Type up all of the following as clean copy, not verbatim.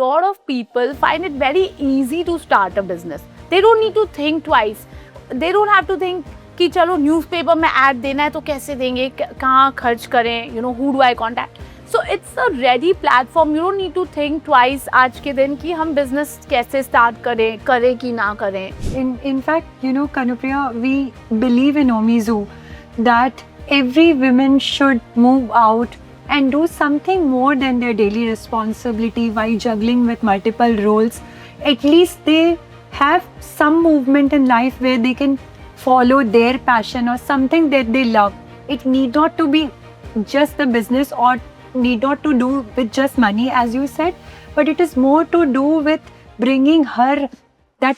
lot of people find it very easy to start a business. They don't need to think twice. They don't have to think कि चलो newspaper में add देना है तो कैसे देंगे, कहाँ खर्च करें, you know, who do I contact. So it's a ready platform. You don't need to think twice आज के दिन कि हम business कैसे start करें कि ना करें. In fact, you know, Kanupriya, we believe in Omizu that every woman should move out and do something more than their daily responsibility while juggling with multiple roles. At least they have some movement in life where they can follow their passion or something that they love. It need not to be just the business or need not to do with just money, as you said, but it is more to do with bringing her that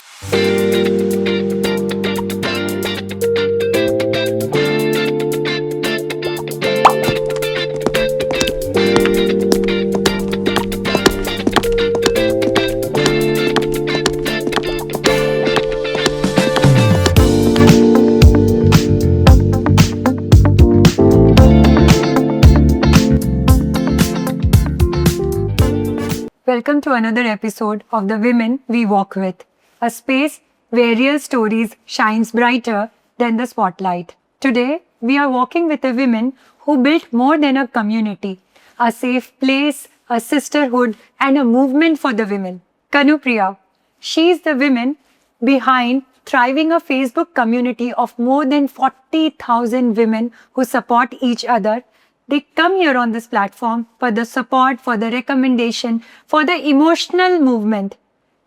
Welcome to another episode of The Women We Walk With, a space where real stories shines brighter than the spotlight. Today, we are walking with a woman who built more than a community, a safe place, a sisterhood, and a movement for the women. Kanupriya. She is the woman behind thriving a Facebook community of more than 40,000 women who support each other. They come here on this platform for the support, for the recommendation, for the emotional movement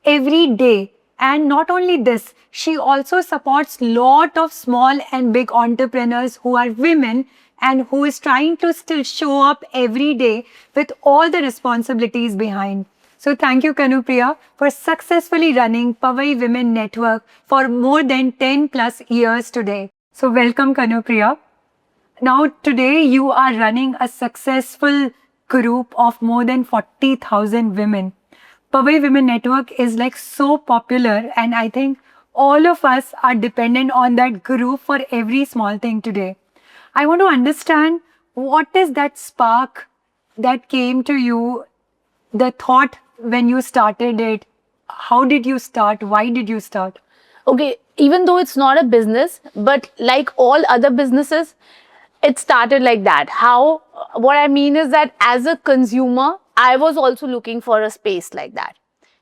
every day. And not only this, she also supports lot of small and big entrepreneurs who are women and who is trying to still show up every day with all the responsibilities behind. So thank you, Kanupriya, for successfully running Powai Women Network for more than 10 plus years today. So welcome, Kanupriya. Now today you are running a successful group of more than 40,000 women. Powai Women Network is like so popular and I think all of us are dependent on that group for every small thing today. I want to understand what is that spark that came to you, the thought when you started it, how did you start, why did you start? Okay, even though it's not a business, but like all other businesses, it started like that. What I mean is that as a consumer, I was also looking for a space like that.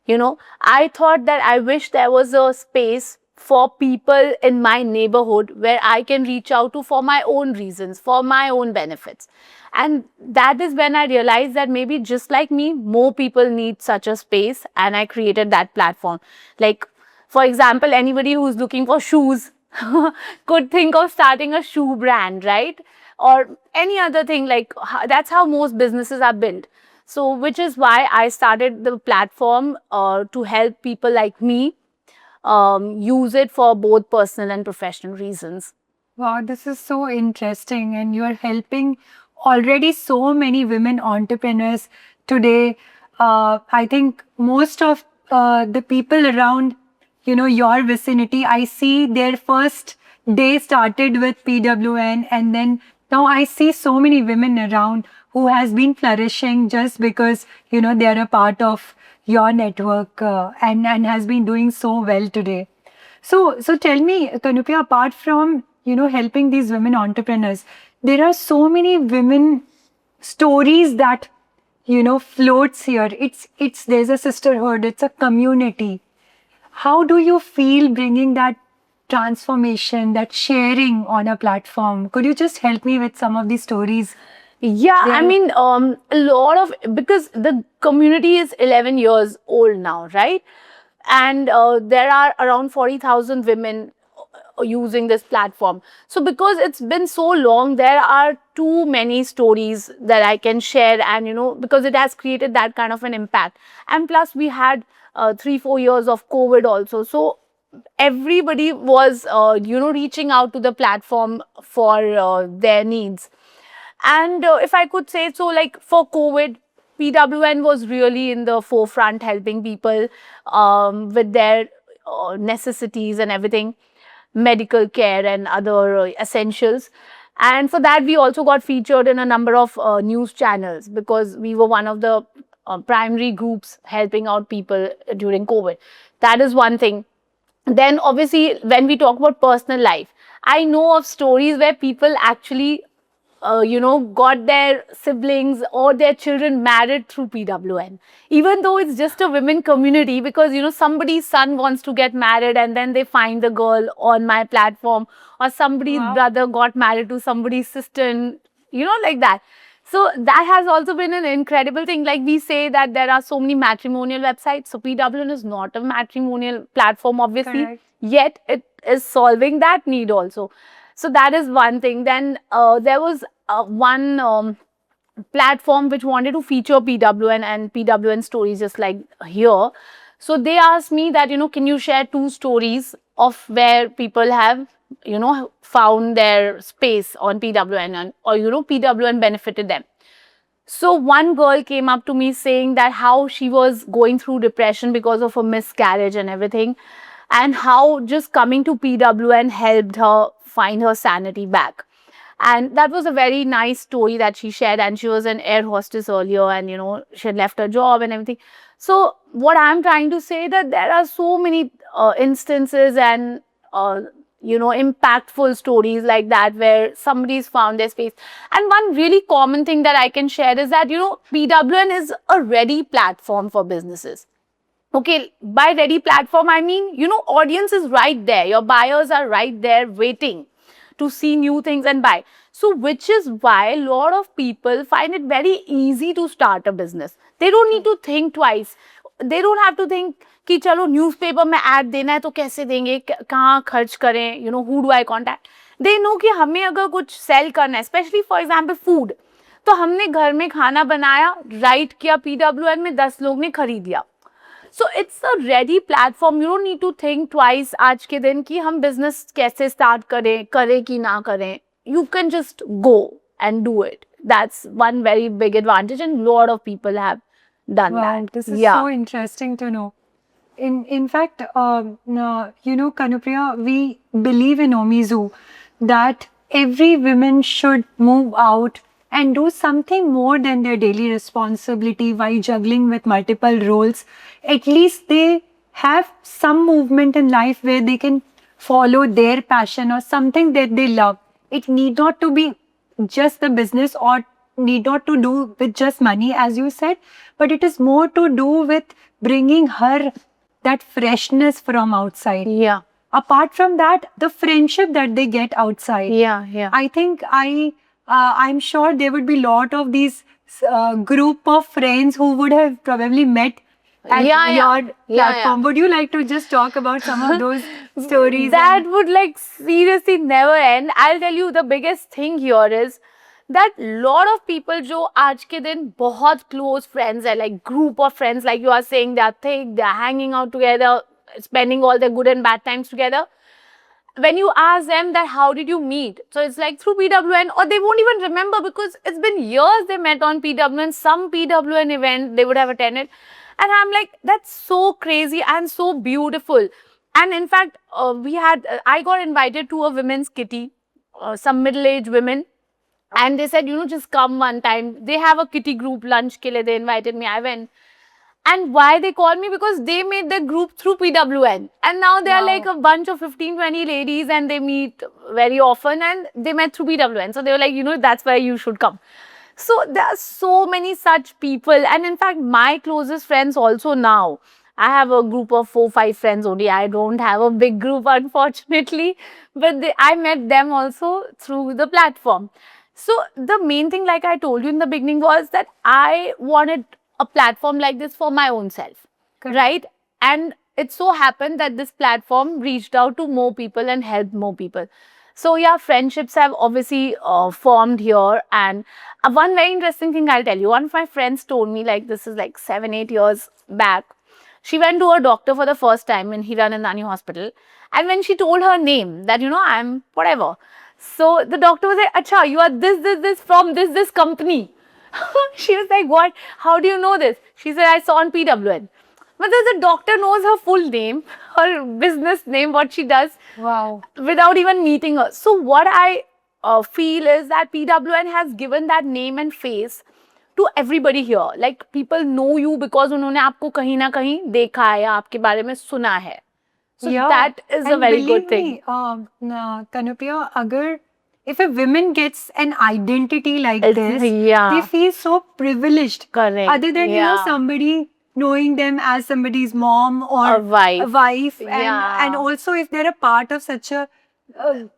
You know, I thought that I wish there was a space for people in my neighborhood where I can reach out to for my own reasons, for my own benefits. And that is when I realized that maybe just like me, more people need such a space, and I created that platform. Like, for example, anybody who's looking for shoes could think of starting a shoe brand, right? Or any other thing, like that's how most businesses are built. So which is why I started the platform to help people like me use it for both personal and professional reasons. Wow, this is so interesting, and you are helping already so many women entrepreneurs today. I think most of the people around, you know, your vicinity, I see their first day started with PWN, and then now I see so many women around who has been flourishing just because, you know, they are a part of your network and has been doing so well today. So tell me, Kanupriya, apart from, you know, helping these women entrepreneurs, there are so many women stories that, you know, floats here. There's a sisterhood, it's a community. How do you feel bringing that transformation, that sharing on a platform? Could you just help me with some of these stories? Yeah, I mean, a lot of, because the community is 11 years old now, right? And there are around 40,000 women using this platform. So because it's been so long, there are too many stories that I can share, and, you know, because it has created that kind of an impact. And plus we had 3-4 years of COVID also. So everybody was, you know, reaching out to the platform for their needs. And if I could say so, like for COVID, PWN was really in the forefront, helping people with their necessities and everything, medical care and other essentials. And for that, we also got featured in a number of news channels because we were one of the primary groups helping out people during COVID. That is one thing. Then obviously when we talk about personal life, I know of stories where people actually got their siblings or their children married through PWN, even though it's just a women community, because somebody's son wants to get married and then they find the girl on my platform, or somebody's brother got married to somebody's sister, and like that. So that has also been an incredible thing. Like we say that there are so many matrimonial websites. So PWN is not a matrimonial platform, obviously. Correct. Yet it is solving that need also. So that is one thing. Then there was one platform which wanted to feature PWN and PWN stories just like here. So they asked me that, can you share 2 stories of where people have, found their space on PWN or, PWN benefited them. So one girl came up to me saying that how she was going through depression because of a miscarriage and everything, and how just coming to PWN helped her find her sanity back. And that was a very nice story that she shared. And she was an air hostess earlier, and she had left her job and everything. So what I'm trying to say that there are so many instances and impactful stories like that where somebody's found their space. And one really common thing that I can share is that PWN is a ready platform for businesses. Okay, by ready platform, I mean, audience is right there. Your buyers are right there waiting to see new things and buy. So, which is why a lot of people find it very easy to start a business. They don't need to think twice. They don't have to think कि चलो newspaper में ad देना है तो कैसे देंगे, कहाँ खर्च करें, who do I contact. They know कि हमें अगर कुछ sell करना है, especially for example food, तो हमने घर में खाना बनाया, write किया PWN में, 10 लोग ने खरीद लिया. So it's a ready platform. You don't need to think twice आज के दिन कि हम business कैसे start करें कि ना करें. You can just go and do it. That's one very big advantage, and a lot of people have done that. This is so interesting to know. In fact, Kanupriya, we believe in Omizu that every woman should move out and do something more than their daily responsibility while juggling with multiple roles. At least they have some movement in life where they can follow their passion or something that they love. It need not to be just the business or need not to do with just money, as you said, but it is more to do with bringing her that freshness from outside. Yeah. Apart from that, the friendship that they get outside. Yeah. I think I'm sure there would be a lot of these group of friends who would have probably met at your platform. Would you like to just talk about some of those stories? That would like seriously never end. I'll tell you the biggest thing here is that lot of people जो आज के दिन बहुत close friends है, like group of friends, like you are saying, they are thick, they are hanging out together, spending all their good and bad times together. When you ask them that how did you meet, so it's like through PWN, or they won't even remember because it's been years they met on PWN, some PWN event they would have attended. And I'm like, that's so crazy and so beautiful. And in fact, I got invited to a women's kitty, some middle-aged women. And they said, just come one time. They have a kitty group, lunch ke liye, they invited me, I went. And why they called me? Because they made their group through PWN. And now they are like a bunch of 15, 20 ladies and they meet very often and they met through PWN. So they were like, that's why you should come. So there are so many such people. And in fact, my closest friends also now, I have a group of 4-5 friends only. I don't have a big group, unfortunately. But I met them also through the platform. So the main thing, like I told you in the beginning, was that I wanted a platform like this for my own self, right? And it so happened that this platform reached out to more people and helped more people. So yeah, friendships have obviously formed here. And one very interesting thing I'll tell you, one of my friends told me, like this is like 7-8 years back, she went to a doctor for the first time in Hiranandani Hospital. And when she told her name that, I'm whatever. So the doctor was like, Acha, you are this from this company. She was like, what? How do you know this? She said, I saw on PWN. But the doctor knows her full name, her business name, what she does. Wow. Without even meeting her. So what I feel is that PWN has given that name and face to to everybody here. Like people know you because उन्होंने आपको कहीं ना कहीं देखा है या आपके बारे में सुना है. So that is a and very believe good thing. me, Kanupya, agar if a woman gets an identity like It's- this, yeah. they feel so privileged. Correct. Other than Yeah. somebody knowing them as somebody's mom or A wife. and Yeah. also if they're a part of such a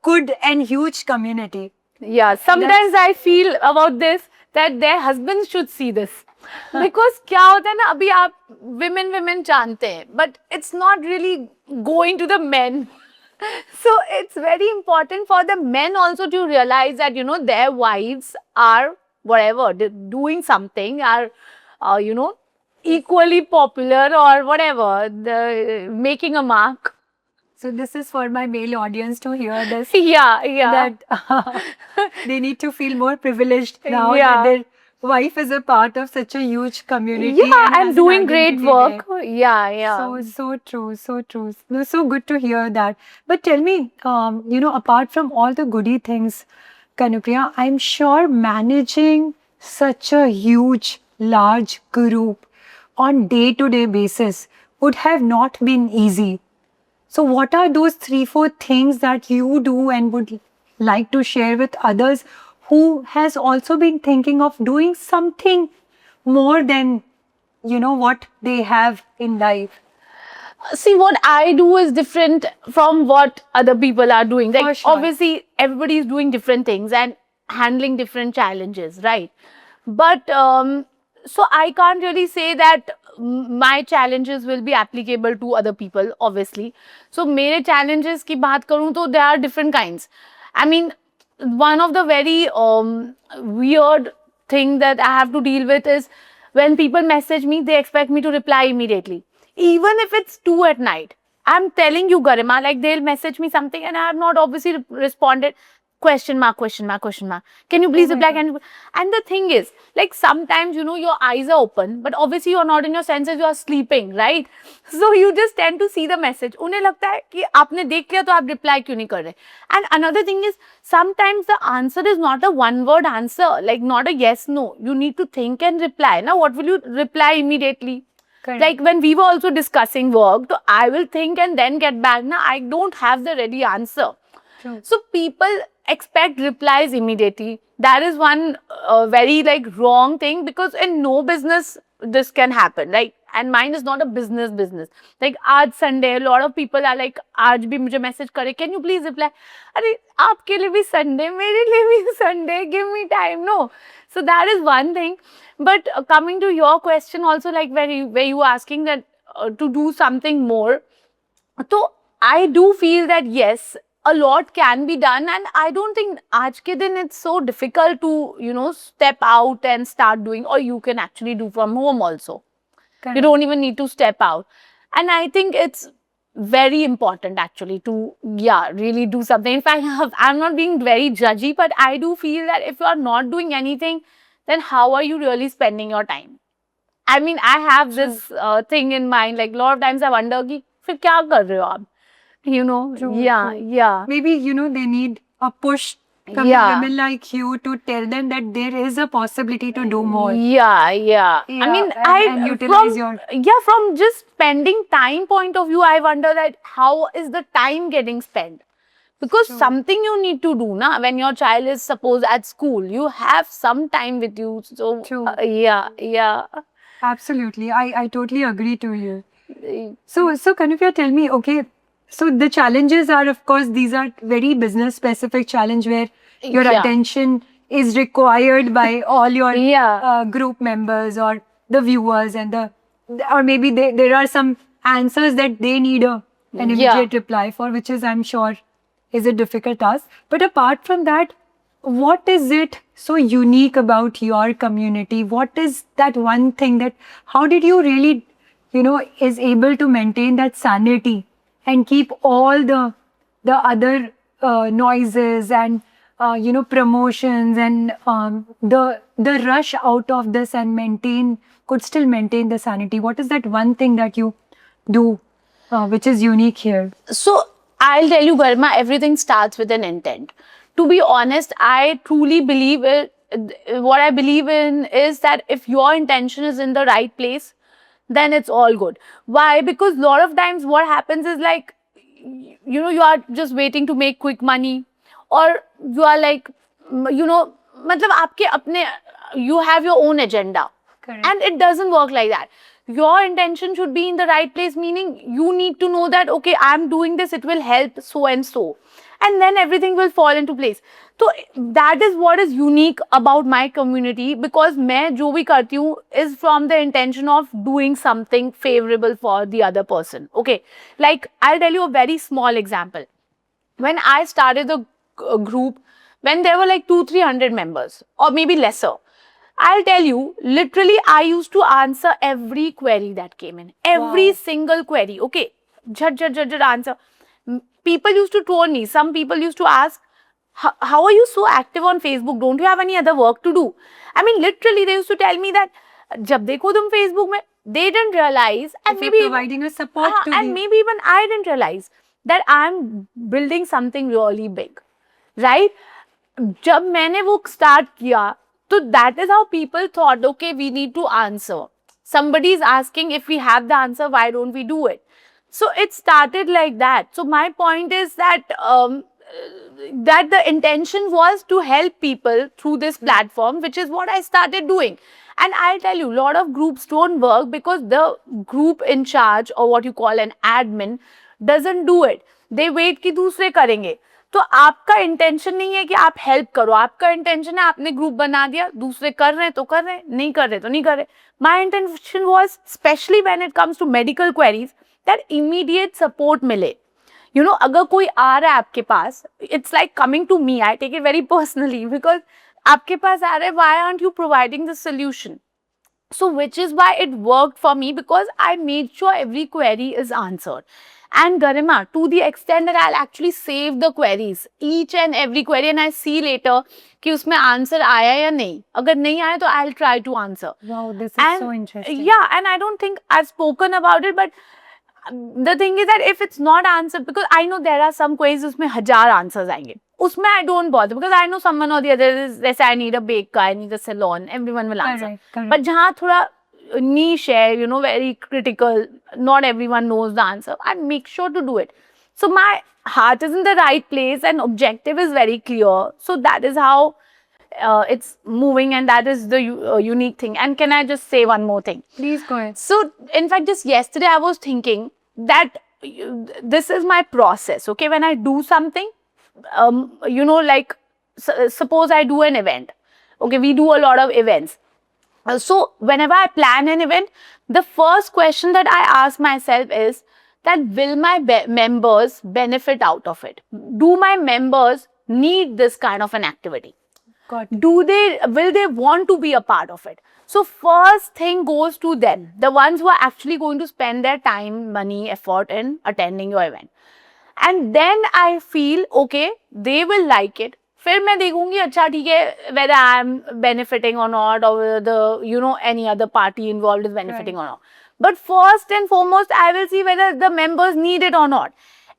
good and huge community. Yeah, sometimes I feel about this that their husbands should see this. Because क्या होता है ना, अभी आप women जानते हैं, but it's not really going to the men. So it's very important for the men also to realize that, their wives are whatever, they're doing something, are, equally popular or whatever, making a mark. So this is for my male audience to hear this. Yeah. That they need to feel more privileged now Yeah. that their wife is a part of such a huge community. Yeah, and and has an doing great identity work. there. Yeah. So true, so true. No, so good to hear that. But tell me, apart from all the goody things, Kanupriya, I'm sure managing such a huge, large group on day-to-day basis would have not been easy. So what are those 3-4 things that you do and would like to share with others who has also been thinking of doing something more than, what they have in life? See, what I do is different from what other people are doing. Like, For sure. obviously, everybody is doing different things and handling different challenges, right? But, so I can't really say that my challenges will be applicable to other people, obviously. So, मेरे challenges की बात करूँ तो there are different kinds. I mean, one of the very weird thing that I have to deal with is when people message me, they expect me to reply immediately. Even if it's 2 at night. I'm telling you, Garima, like they'll message me something and I have not obviously responded. Question mark. Can you please reply? And the thing is, like sometimes, your eyes are open, but obviously you're not in your senses, you are sleeping, right? So you just tend to see the message. उन्हें लगता है कि आपने देख लिया तो आप reply क्यों नहीं कर रहे? And another thing is, sometimes the answer is not a one-word answer, like not a yes, no. You need to think and reply. Now, what will you reply immediately? Correct. Like when we were also discussing work, so I will think and then get back. Now, I don't have the ready answer. True. So people expect replies immediately. That is one very wrong thing, because in no business this can happen, right? And mine is not a business. Like आज Sunday, a lot of people are like, आज भी मुझे message करे, can you please reply? अरे आपके लिए भी Sunday, मेरे लिए भी Sunday, give me time, no. So that is one thing. But coming to your question also, like where you were asking that to do something more. So I do feel that yes, a lot can be done, and I don't think aaj ke din it's so difficult to step out and start doing, or you can actually do from home also. Correct. You don't even need to step out, and I think it's very important actually to really do something. In fact, I'm not being very judgy, but I do feel that if you are not doing anything, then how are you really spending your time? I mean, I have this thing in mind, like a lot of times I wonder कि फिर क्या कर रहे हो आप? True. Yeah. Maybe, they need a push from Yeah. women like you to tell them that there is a possibility to do more. Yeah. I mean, and utilize from just spending time point of view, I wonder that how is the time getting spent? Because something you need to do, na, when your child is suppose at school, you have some time with you. So, True. Yeah. Absolutely. I totally agree to you. So Kanupya, tell me, okay, so the challenges are, of course, these are very business specific challenge where your Yeah. attention is required by all your Yeah. group members or the viewers or maybe there are some answers that they need an immediate reply for, which is, I'm sure, is a difficult task. But apart from that, what is it so unique about your community? What is that one thing that, how did you really, is able to maintain that sanity and keep all the other noises and, promotions and the rush out of this and could still maintain the sanity? What is that one thing that you do which is unique here? So I'll tell you, Garima, everything starts with an intent. To be honest, I truly believe what I believe in is that if your intention is in the right place, then it's all good. Why? Because a lot of times what happens is like, you know, you are just waiting to make quick money, or you are like, you know, मतलब आपके अपने, you have your own agenda. Correct. And it doesn't work like that. Your intention should be in the right place, meaning you need to know that, okay, I'm doing this, it will help so and so. And then everything will fall into place. So that is what is unique about my community, because मैं जो भी करती हूँ is from the intention of doing something favorable for the other person. Okay, like I'll tell you a very small example. When I started the group, when there were like 200-300 members or maybe lesser, I'll tell you, literally, I used to answer every query that came in. Every single query. Okay. Jhat answer. People used to troll me. Some people used to ask, how are you so active on Facebook? Don't you have any other work to do? I mean, literally, they used to tell me that, jab dekho tum Facebook mein, they didn't realize, and If maybe you're providing a support to and the- maybe even I didn't realize that I'm building something really big, right? जब मैंने वो start किया, so that is how people thought, okay, we need to answer. Somebody is asking if we have the answer, why don't we do it? So it started like that. So my point is that that the intention was to help people through this platform, which is what I started doing. And I'll tell you, a lot of groups don't work because the group in charge, or what you call an admin, doesn't do it. They wait कि दूसरे करेंगे. तो आपका intention नहीं है कि आप help करो, आपका इंटेंशन है आपने ग्रुप बना दिया, दूसरे कर रहे हैं तो कर रहे हैं, नहीं कर रहे तो नहीं कर रहे. My intention was specially when it comes to medical queries that immediate support मिले. यू नो, अगर कोई आ रहा है आपके पास, it's like coming to me, I take it very personally, because आपके पास आ रहा है, why aren't you providing the solution? So which is why it worked for me, because I made sure every query is answered. And Garima, to the extent that I'll actually save the queries, each and every query, and I see later कि उसमें answer आया या नहीं. अगर नहीं आया तो I'll try to answer. Wow, this is And so interesting. yeah, and I don't think I've spoken about it, but the thing is that if it's not answered, because I know there are some queries उसमें 1000 answers आएंगे, उसमें I don't bother, because I know someone or the other is, let's say I need a baker, I need a salon, everyone will answer. Correct, correct. But जहाँ थोड़ा niche है, you know, very critical, not everyone knows the answer, I make sure to do it. So my heart is in the right place and objective is very clear. So that is how it's moving, and that is the unique thing. And can I just say one more thing? Please go ahead. So, in fact, just yesterday I was thinking that this is my process, okay? When I do something, you know, like suppose I do an event, okay? We do a lot of events. So, whenever I plan an event, the first question that I ask myself is that will my members benefit out of it? Do my members need this kind of an activity? Got it. Will they want to be a part of it? So first thing goes to them, the ones who are actually going to spend their time, money, effort in attending your event. And then I feel, okay, they will like it. फिर मैं देखूंगी, अच्छा ठीक है, whether I am benefiting or not, or whether the, you know, any other party involved is benefiting or not. But first and foremost, I will see whether the members need it or not.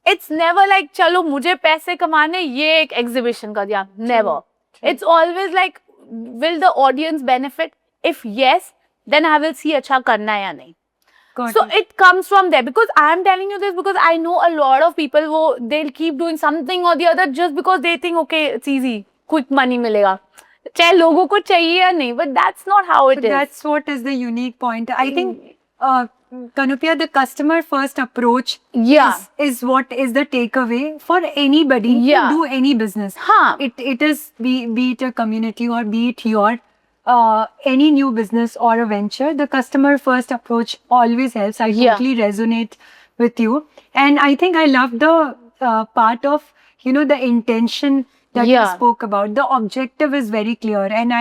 It's never like, चलो मुझे पैसे कमाने, ये एक exhibition कर दिया. Never. It's always like, will the audience benefit? If yes, then I will see अच्छा करना है या नहीं. Got So it. it comes from there, because I am telling you this because I know a lot of people who they'll keep doing something or the other just because they think, okay, it's easy, quick money मिलेगा. चाहे लोगों को चाहिए या नहीं, but that's not how it But is. that's what is the unique point. I think, Kanupia, the customer first approach Yeah. is what is the takeaway for anybody Yeah. to do any business. हाँ. It is be it a community or be it your any new business or a venture, the customer first approach always helps. I Yeah. totally resonate with you, and I think I love the part of, you know, the intention that you Yeah. spoke about. The objective is very clear, and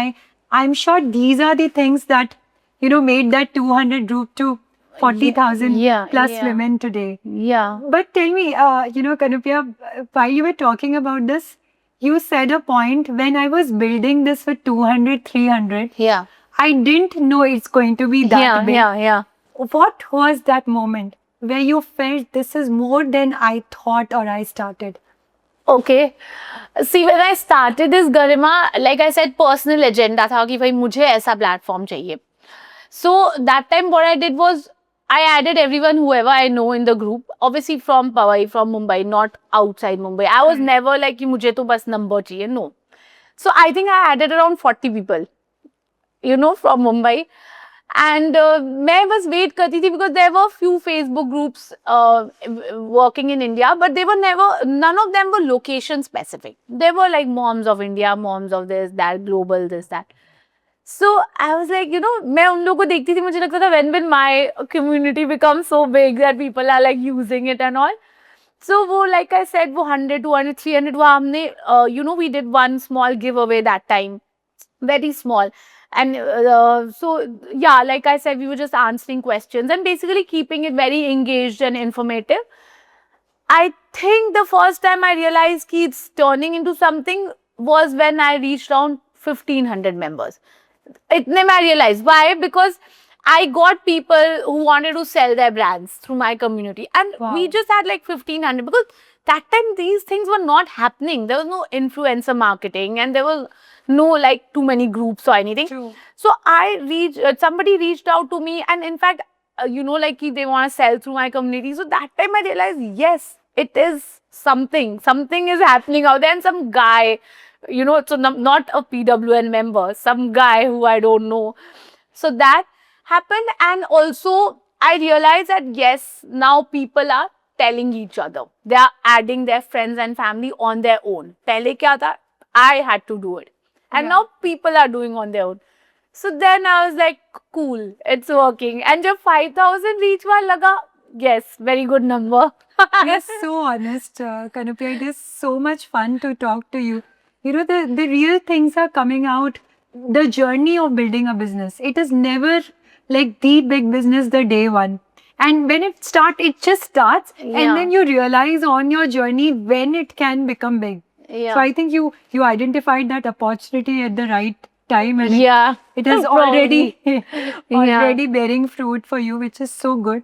I'm sure these are the things that, you know, made that 200 group to 40,000 Yeah, plus yeah. women today. Yeah. But tell me, you know, Kanupia, while you were talking about this, you said a point when I was building this with 200, 300, Yeah. I didn't know it's going to be that Yeah. big. Yeah. Yeah. What was that moment where you felt this is more than I thought or I started? Okay. See, when I started this Garima, like I said, personal agenda था कि भाई मुझे ऐसा platform चाहिए. So that time what I did was I added everyone whoever I know in the group, obviously from Powai, from Mumbai, not outside Mumbai. I was never like कि मुझे तो बस number चाहिए, no. So I think I added around 40 people, from Mumbai. And मैं बस wait करती थी because there were few Facebook groups working in India, but they were none of them were location specific. They were like moms of India, moms of this, that, global, this, that. So I was like, मैं उन लोगों को देखती थी, मुझे लगता था when will my community become so big that people are like using it and all. So वो like I said, वो 100, 200, 300 वो हमने, we did one small giveaway that time, very small. And so yeah, like I said, we were just answering questions and basically keeping it very engaged and informative. I think the first time I realized कि it's turning into something was when I reached around 1500 members. इतने में I realized. Why? Because I got people who wanted to sell their brands through my community, and Wow. we just had like 1500 because that time these things were not happening. There was no influencer marketing, and there was no like too many groups or anything. True. So somebody reached out to me, and in fact, like they want to sell through my community. So that time I realized, yes, it is something. Something is happening out there, and some guy, so not a PWN member, some guy who I don't know. So that happened, and also I realized that yes, now people are telling each other. They are adding their friends and family on their own. पहले क्या था? I had to do it. And Yeah. now people are doing on their own. So then I was like, cool, it's working. And जब 5,000 reach हुआ लगा, yes, very good number. You're so honest, Kanupia. It is so much fun to talk to you. The real things are coming out. The journey of building a business. It is never like the big business, the day one. And when it just starts. Yeah. And then you realize on your journey when it can become big. Yeah. So I think you identified that opportunity at the right time. And Yeah. it is Probably. already bearing fruit for you, which is so good.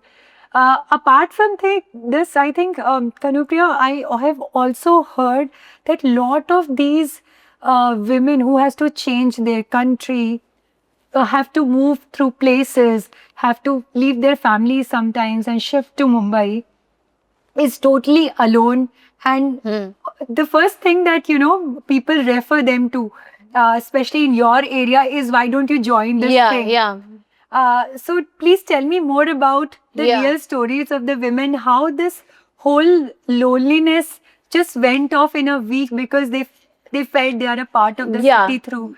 Apart from this, I think, Kanupriya, I have also heard that lot of these women who has to change their country, have to move through places, have to leave their families sometimes and shift to Mumbai, is totally alone. And the first thing that, people refer them to, especially in your area, is why don't you join this thing? Yeah. So please tell me more about the Yeah. real stories of the women, how this whole loneliness just went off in a week because they felt they are a part of the Yeah. city through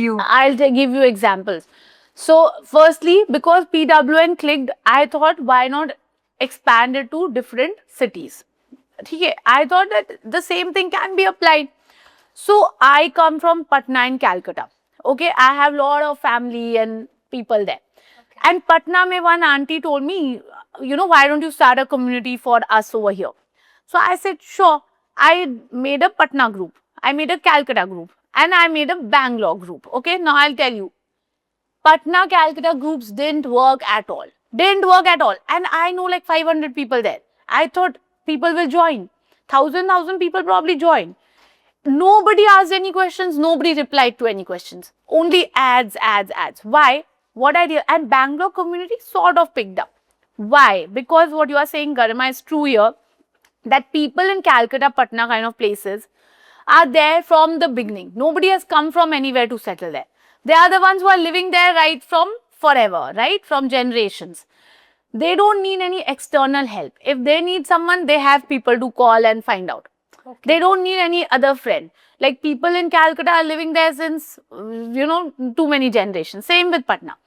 you. I'll give you examples. So, firstly, because PWN clicked, I thought, why not expand it to different cities? Okay, I thought that the same thing can be applied. So, I come from Patna in Calcutta. Okay, I have a lot of family and people there. And Patna mein one auntie told me, why don't you start a community for us over here? So I said, sure. I made a Patna group. I made a Calcutta group. And I made a Bangalore group. Okay, now I'll tell you. Patna, Calcutta groups didn't work at all. Didn't work at all. And I know like 500 people there. I thought people will join. 1,000 people probably join. Nobody asked any questions. Nobody replied to any questions. Only ads. Why? What I did, and Bangalore community sort of picked up. Why? Because what you are saying, Garima, is true here. That people in Calcutta, Patna kind of places are there from the beginning. Nobody has come from anywhere to settle there. They are the ones who are living there right from forever, right? From generations. They don't need any external help. If they need someone, they have people to call and find out. Okay. They don't need any other friend. Like people in Calcutta are living there since, too many generations. Same with Patna.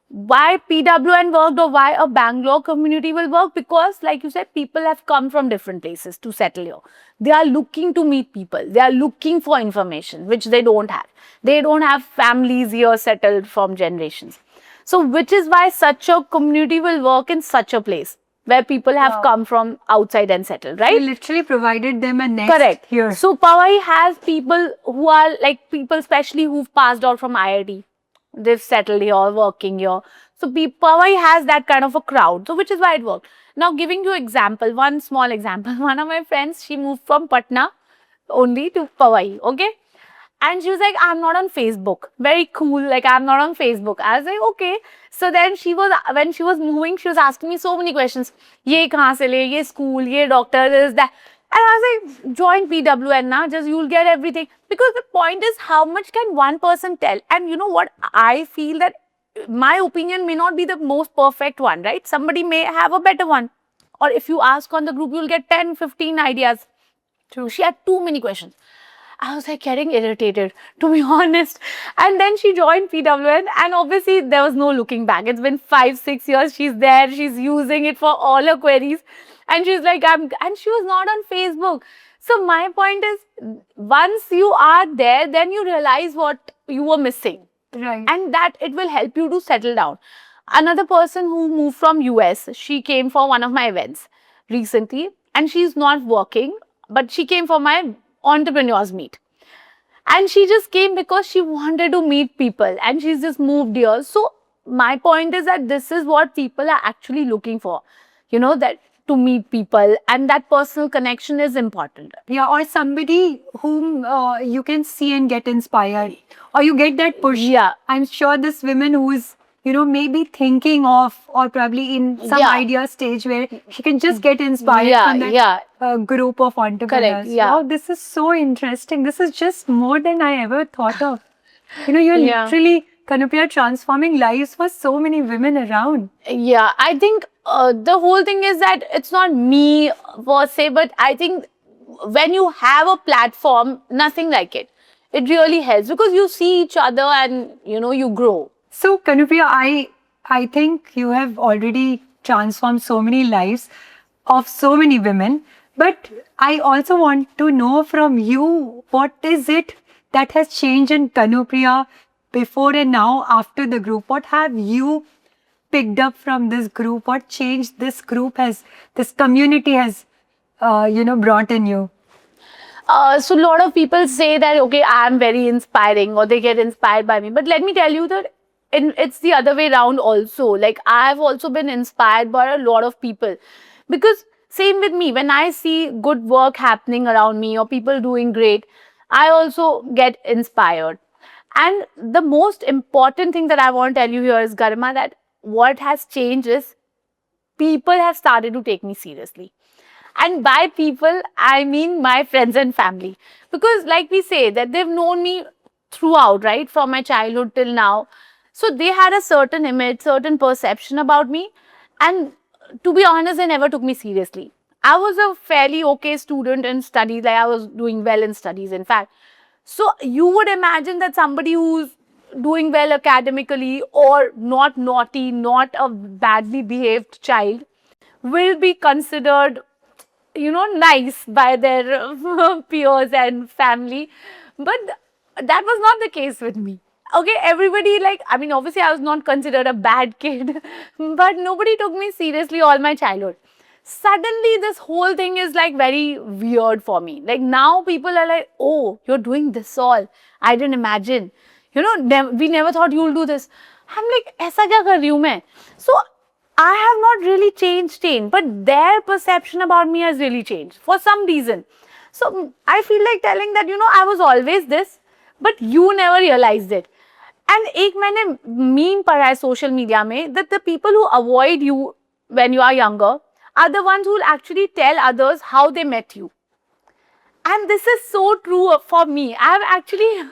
Why PWN worked or why a Bangalore community will work? Because like you said, people have come from different places to settle here. They are looking to meet people. They are looking for information, which they don't have. They don't have families here settled from generations. So which is why such a community will work in such a place where people have Wow. come from outside and settled, right? You literally provided them a nest Correct. here. So Powai has people who are like people especially who've passed out from IIT. They've settled here, working here. So Powai has that kind of a crowd. So which is why it worked. Now giving you example, one small example. One of my friends, she moved from Patna only to Powai, okay? And she was like, I'm not on Facebook. Very cool, like I'm not on Facebook. I was like, okay. So then when she was moving, she was asking me so many questions. Ye kahan se le, ye school, ye doctor, this, that. And I was like, join PWN now, just you'll get everything. Because the point is, how much can one person tell? And you know what? I feel that my opinion may not be the most perfect one, right? Somebody may have a better one. Or if you ask on the group, you'll get 10, 15 ideas. True. She had too many questions. I was like getting irritated, to be honest. And then she joined PWN, and obviously there was no looking back. It's been 5, 6 years. She's there. She's using it for all her queries. And she's like, and she was not on Facebook. So my point is, once you are there, then you realize what you were missing. Right. And that it will help you to settle down. Another person who moved from US, she came for one of my events recently, and she's not working, but she came for my entrepreneurs meet. And she just came because she wanted to meet people, and she's just moved here. So my point is that this is what people are actually looking for, you know, that to meet people, and that personal connection is important. Yeah, or somebody whom you can see and get inspired, or you get that push. Yeah. I'm sure this woman who is, you know, maybe thinking of, or probably in some Yeah. idea stage where she can just get inspired Yeah, from that yeah. group of entrepreneurs. Correct, yeah. Wow, this is so interesting. This is just more than I ever thought of. You know, you're Yeah. literally, Kanupriya, transforming lives for so many women around. Yeah, I think the whole thing is that it's not me per se, but I think when you have a platform, nothing like it. It really helps because you see each other and, you know, you grow. So, Kanupriya, I think you have already transformed so many lives of so many women. But I also want to know from you, what is it that has changed in Kanupriya before and now after the group? What have you picked up from this group? What change this group has, this community has, brought in you? So a lot of people say that, okay, I'm very inspiring, or they get inspired by me. But let me tell you that it's the other way around also. Like, I've also been inspired by a lot of people. Because same with me, when I see good work happening around me or people doing great, I also get inspired. And the most important thing that I want to tell you here is, Garima, that what has changed is people have started to take me seriously. And by people, I mean my friends and family. Because like we say, that they've known me throughout, right? From my childhood till now. So they had a certain image, certain perception about me. And to be honest, they never took me seriously. I was a fairly okay student in studies. Like, I was doing well in studies, in fact. So you would imagine that somebody who's doing well academically, or not naughty, not a badly behaved child, will be considered, you know, nice by their peers and family. But that was not the case with me. Okay, everybody, like, I mean, obviously I was not considered a bad kid, but nobody took me seriously all my childhood. Suddenly this whole thing is like very weird for me. Like, now people are like, oh, you're doing this all. I didn't imagine. You know, we never thought you'll do this. I'm like, aisa kya kar rahi hu main? So I have not really changed, but their perception about me has really changed for some reason. So I feel like telling that, you know, I was always this, but you never realized it. And एक मैंने meme पढ़ा है social media में, that the people who avoid you when you are younger are the ones who will actually tell others how they met you. And this is so true for me. I have actually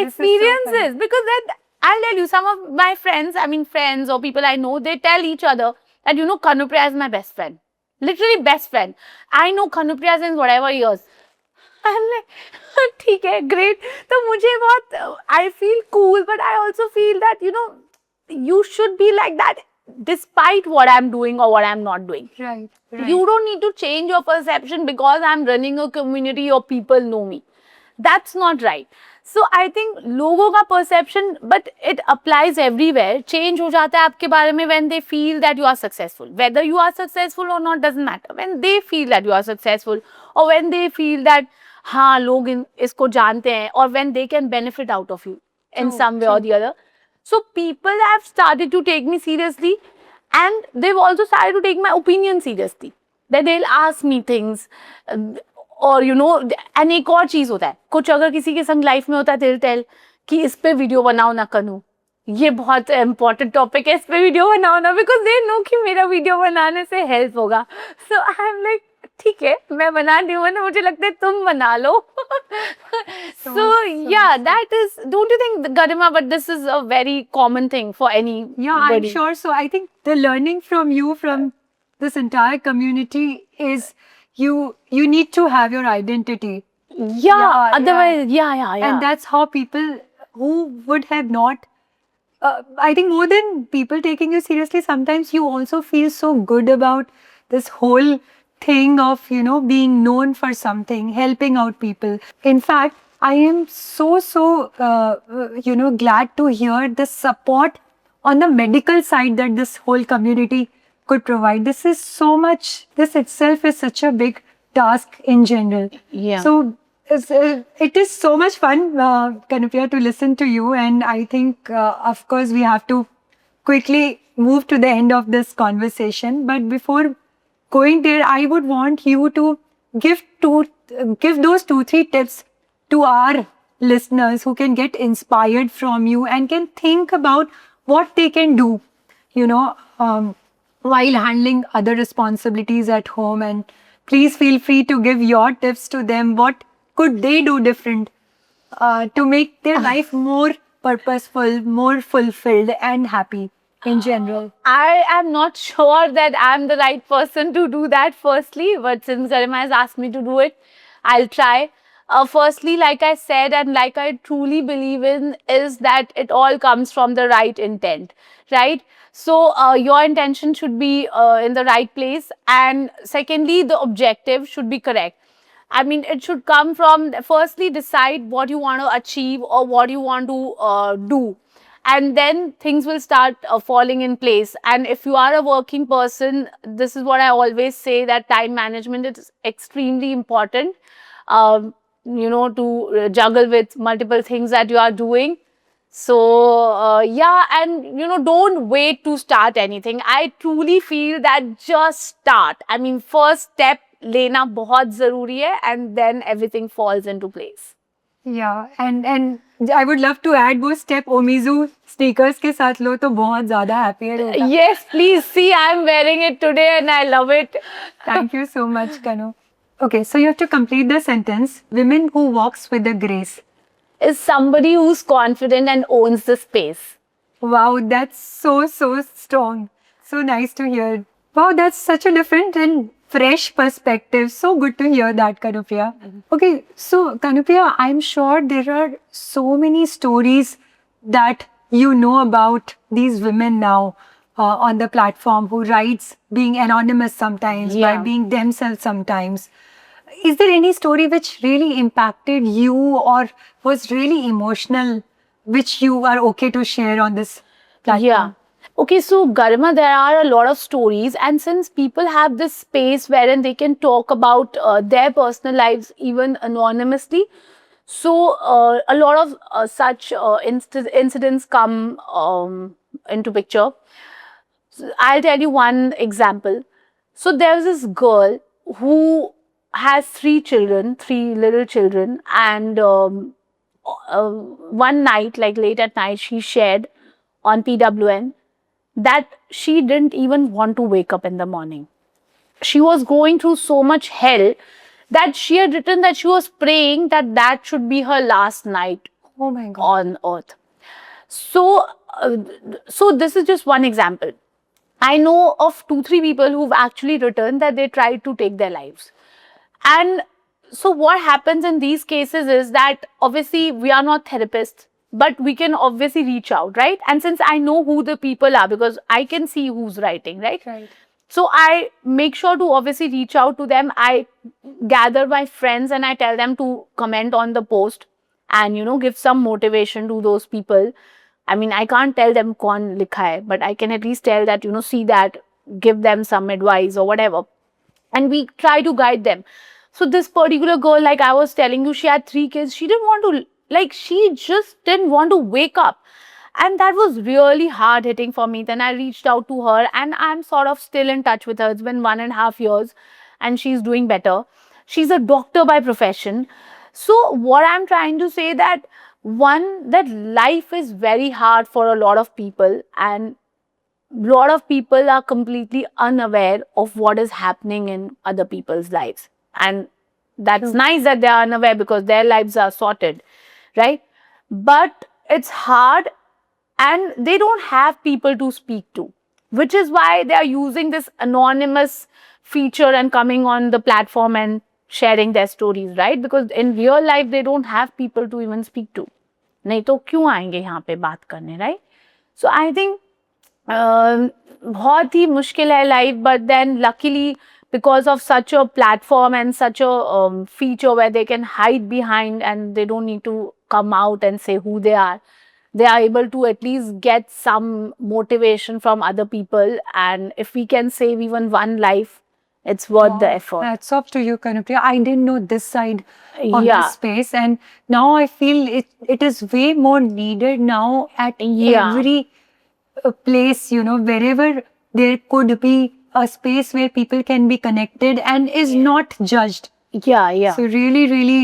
experienced this, because then I'll tell you, some of my friends, I mean friends or people I know, they tell each other that, you know, Kanupriya is my best friend. Literally best friend. I know Kanupriya since whatever years. I'm like, ठीक है, great. तो मुझे बहुत, I feel cool, but I also feel that, you know, you should be like that despite what I'm doing or what I'm not doing. Right. You don't need to change your perception because I'm running a community or people know me. That's not right. So I think लोगों का perception, but it applies everywhere. Change हो जाता है आपके बारे में when they feel that you are successful. Whether you are successful or not doesn't matter. When they feel that you are successful, or when they feel that हाँ लोग इसको जानते हैं, or when they can benefit out of you in some way or the other. So people have started to take me seriously, and they've also started to take my opinion seriously. That they'll ask me things, और you know and एक और चीज होता है, कुछ अगर किसी के संग लाइफ में होता है दिल टेल कि इस पे वीडियो बनाओ ना कनू, ये बहुत इंपॉर्टेंट टॉपिक है, इस पे वीडियो बनाओ ना, बिकॉज दे नो कि मेरा वीडियो बनाने से हेल्प होगा. सो आई एम लाइक ठीक है मैं बना रही हूँ ना, मुझे लगता है तुम बना लो. So yeah, that is, don't you think, Garima, but this is a very common thing for any. Yeah, I'm sure so. I think the learning from you, from this entire community, is you need to have your identity. Yeah, otherwise, yeah. And that's how people who would have not, I think more than people taking you seriously, sometimes you also feel so good about this whole thing of, you know, being known for something, helping out people. In fact, I am so, you know, glad to hear the support on the medical side that this whole community could provide. This is so much, this itself is such a big task in general. Yeah. So it is so much fun, Kanupriya, to listen to you. And I think, of course, we have to quickly move to the end of this conversation. But before going there, I would want you to give those 2-3 tips to our listeners who can get inspired from you and can think about what they can do, you know, while handling other responsibilities at home. And please feel free to give your tips to them. What could they do different to make their life more purposeful, more fulfilled and happy in general? I am not sure that I'm the right person to do that firstly, but since Garima has asked me to do it, I'll try. Firstly, like I said, and like I truly believe in, is that it all comes from the right intent, right? So your intention should be in the right place, and secondly, the objective should be correct. I mean, it should come from, firstly, decide what you want to achieve or what you want to do. And then things will start falling in place. And if you are a working person, this is what I always say, that time management is extremely important, you know, to juggle with multiple things that you are doing. So, yeah, and you know, don't wait to start anything. I truly feel that just start. I mean, first step लेना बहुत जरूरी है, and then everything falls into place. Yeah, and I would love to add वो step Omizu sneakers के साथ लो तो बहुत ज़्यादा happier होगा. Yes, please. See, I'm wearing it today and I love it. Thank you so much, Kanu. Okay, so you have to complete the sentence. Women who walks with a grace. Is somebody who's confident and owns the space. Wow, that's so strong. So nice to hear. Wow, that's such a different and fresh perspective. So good to hear that, Kanupriya. Okay, so Kanupriya, I'm sure there are so many stories that you know about these women now on the platform who writes being anonymous sometimes, by Yeah. being themselves sometimes. Is there any story which really impacted you or was really emotional, which you are okay to share on this platform? Yeah. Okay, so Garima, there are a lot of stories, and since people have this space wherein they can talk about their personal lives even anonymously, so a lot of such incidents come into picture. So I'll tell you one example. So there's this girl who has 3 little children, and one night, like late at night, she shared on PWN that she didn't even want to wake up in the morning. She was going through so much hell that she had written that she was praying that that should be her last night Oh my God. on earth. So, so this is just one example. I know of 2-3 people who've actually written that they tried to take their lives. And so what happens in these cases is that obviously we are not therapists, but we can obviously reach out, right? And since I know who the people are, because I can see who's writing, right? Right. So I make sure to obviously reach out to them. I gather my friends and I tell them to comment on the post and, you know, give some motivation to those people. I mean, I can't tell them kaun likha hai, but I can at least tell that, you know, see that, give them some advice or whatever. And we try to guide them. So this particular girl, like I was telling you, she had 3 kids. She didn't want to, like, she just didn't want to wake up. And that was really hard hitting for me. Then I reached out to her and I'm sort of still in touch with her. It's been 1.5 years and she's doing better. she's a doctor by profession. So what I'm trying to say that one, that life is very hard for a lot of people, and lot of people are completely unaware of what is happening in other people's lives. And that's nice that they are unaware because their lives are sorted, right? But it's hard, and they don't have people to speak to, which is why they are using this anonymous feature and coming on the platform and sharing their stories, right? Because in real life they don't have people to even speak to. नहीं तो क्यों आएंगे यहाँ पे बात करने, right? So I think बहुत ही मुश्किल है life, but then luckily because of such a platform and such a feature where they can hide behind and they don't need to come out and say who they are able to at least get some motivation from other people. And if we can save even one life, it's worth the effort. Hats off to you, Kanupriya. I didn't know this side of Yeah. this space, and now I feel it is way more needed now at Yeah. every place, you know, wherever there could be a space where people can be connected and is not judged. Yeah. So really, really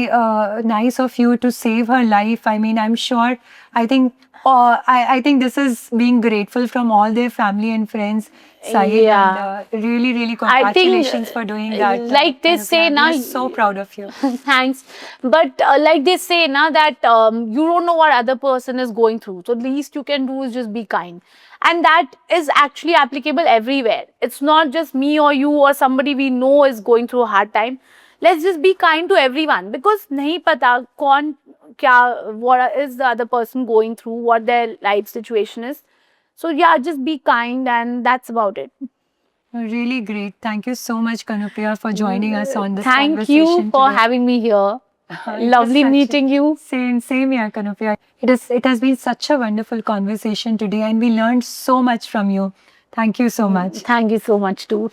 nice of you to save her life. I mean, I'm sure, I think this is being grateful from all their family and friends side. Yeah. And really, really I think, congratulations for doing that. like they Kanupriya. say now, We're so proud of you. thanks. But like they say now that you don't know what other person is going through. So the least you can do is just be kind. And that is actually applicable everywhere. It's not just me or you or somebody we know is going through a hard time. Let's just be kind to everyone, because nahi pata kaun kya, what is the other person going through, what their life situation is. So yeah, just be kind, and that's about it. Really great. Thank you so much, Kanupriya, for joining us on this Thank conversation you for today. having me here. It was Lovely such a- meeting you. Same here, Kanupriya. It has been such a wonderful conversation today, and we learned so much from you. Thank you so much. Thank you so much too.